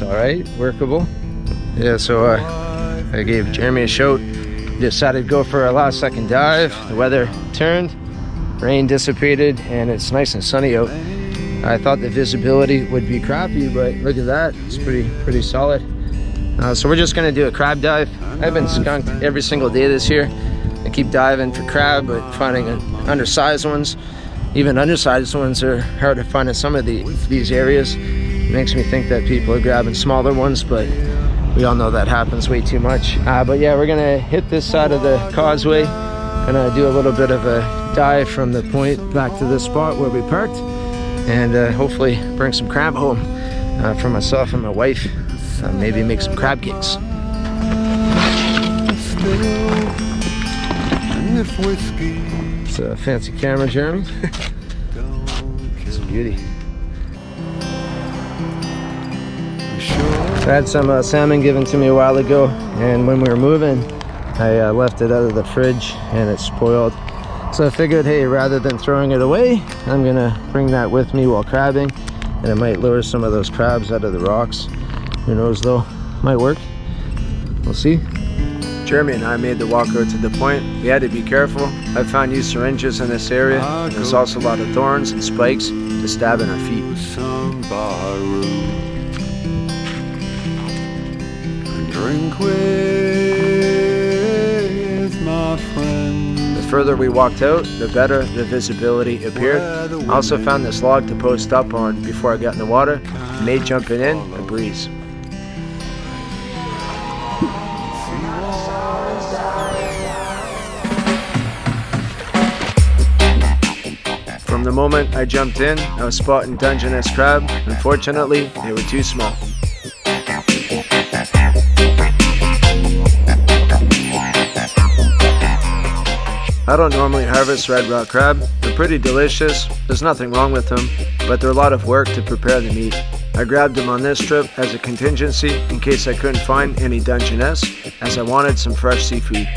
all right, workable. Yeah, so I gave Jeremy a shout. Decided to go for a last second dive. The weather turned, rain dissipated, and it's nice and sunny out. I thought the visibility would be crappy, but look at that, it's pretty solid. So we're just gonna do a crab dive. I've been skunked every single day this year. I keep diving for crab, but finding undersized ones, even undersized ones, are hard to find in some of these areas. It makes me think that people are grabbing smaller ones, but we all know that happens way too much. But yeah, we're gonna hit this side of the causeway. Gonna do a little bit of a dive from the point back to the spot where we parked, and hopefully bring some crab home for myself and my wife. Maybe make some crab cakes. It's a fancy camera, Jeremy. It's a beauty. I had some salmon given to me a while ago, and when we were moving, I left it out of the fridge and it spoiled. So I figured, hey, rather than throwing it away, I'm gonna bring that with me while crabbing, and it might lure some of those crabs out of the rocks. Who knows though, might work. We'll see. Jeremy and I made the walk out to the point. We had to be careful. I found used syringes in this area. There's also a lot of thorns and spikes to stab in our feet. Drink with my friend. The further we walked out, the better the visibility appeared. I also found this log to post up on before I got in the water. It made jumping in a breeze. From the moment I jumped in, I was spotting Dungeness crab. Unfortunately, they were too small. I don't normally harvest red rock crab. They're pretty delicious, there's nothing wrong with them, but they're a lot of work to prepare the meat. I grabbed them on this trip as a contingency in case I couldn't find any Dungeness, as I wanted some fresh seafood.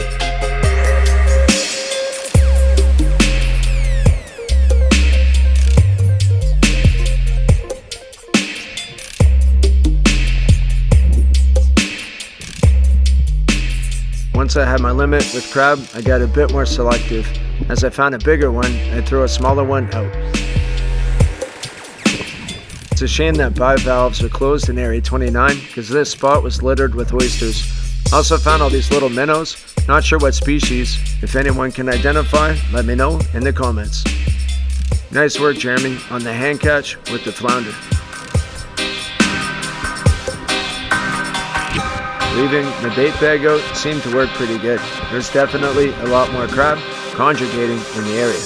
Once I had my limit with crab, I got a bit more selective. As I found a bigger one, I'd throw a smaller one out. It's a shame that bivalves are closed in Area 29 because this spot was littered with oysters. I also found all these little minnows, not sure what species. If anyone can identify, let me know in the comments. Nice work, Jeremy, on the hand catch with the flounder. Leaving the bait bag out seemed to work pretty good. There's definitely a lot more crab congregating in the area.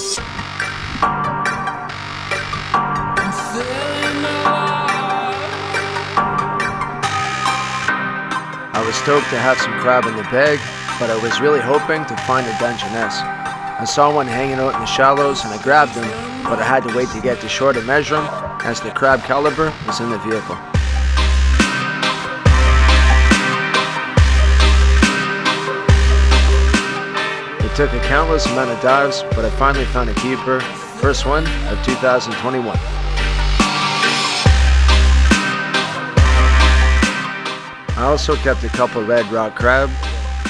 I was stoked to have some crab in the bag, but I was really hoping to find a Dungeness. I saw one hanging out in the shallows and I grabbed them, but I had to wait to get to shore to measure them as the crab caliber was in the vehicle. It took a countless amount of dives, but I finally found a keeper. First one of 2021. I also kept a couple red rock crab.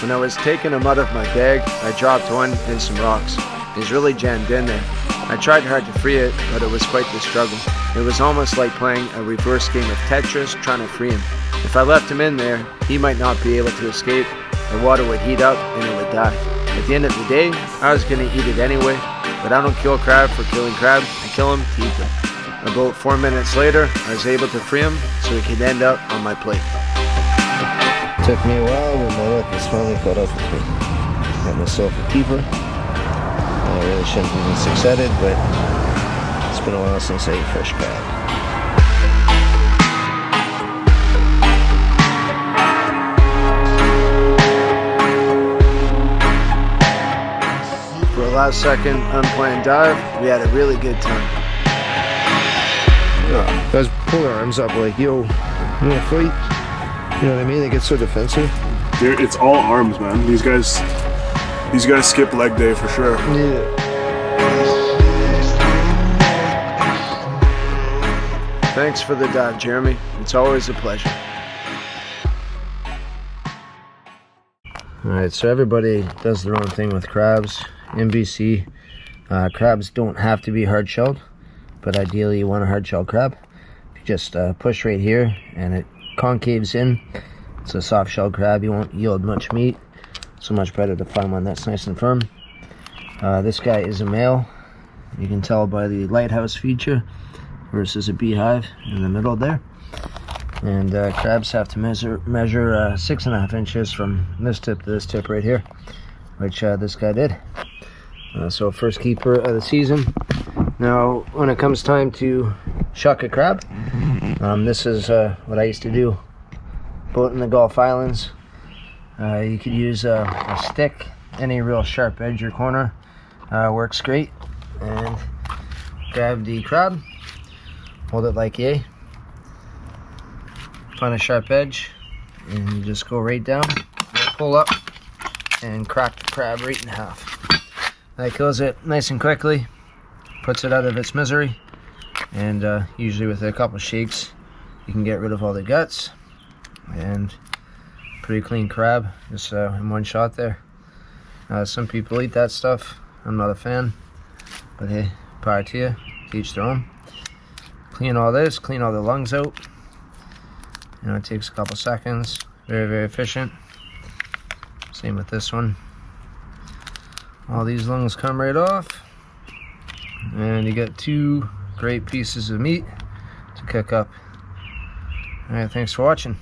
When I was taking them out of my bag, I dropped one in some rocks. He's really jammed in there. I tried hard to free it, but it was quite the struggle. It was almost like playing a reverse game of Tetris trying to free him. If I left him in there, he might not be able to escape. The water would heat up and it would die. At the end of the day, I was going to eat it anyway, but I don't kill crab for killing crab, I kill them to eat them. About 4 minutes later, I was able to free him so he could end up on my plate. Took me a while, but my luck has finally caught up with me. Got myself a keeper. I really shouldn't be this excited, but it's been a while since I ate fresh crab. For a last second unplanned dive, we had a really good time. Guys pull their arms up like, yo, you wanna fight? You know what I mean? They get so defensive. Dude, it's all arms, man. These guys skip leg day for sure. Yeah. Thanks for the dive, Jeremy. It's always a pleasure. Alright, so everybody does their own thing with crabs. In BC, crabs don't have to be hard-shelled, but ideally you want a hard-shelled crab. If you just push right here and it concaves in, it's a soft-shelled crab. You won't yield much meat, so much better to find one that's nice and firm. This guy is a male. You can tell by the lighthouse feature versus a beehive in the middle there. And crabs have to measure 6.5 inches from this tip to this tip right here, which this guy did. So first keeper of the season. Now when it comes time to shuck a crab, this is what I used to do boat in the Gulf Islands. You could use a stick, any real sharp edge or corner works great. And grab the crab, hold it like yay, find a sharp edge, and you just go right down, pull up, and crack the crab right in half. That kills it nice and quickly, puts it out of its misery, and usually with a couple shakes you can get rid of all the guts, and pretty clean crab just in one shot there. Some people eat that stuff. I'm not a fan, but hey, power to you, to each their own. Clean all this, clean all the lungs out. You know, it takes a couple seconds. Very, very efficient. Same with this one. All these lungs come right off, and you get 2 great pieces of meat to cook up. Alright, thanks for watching.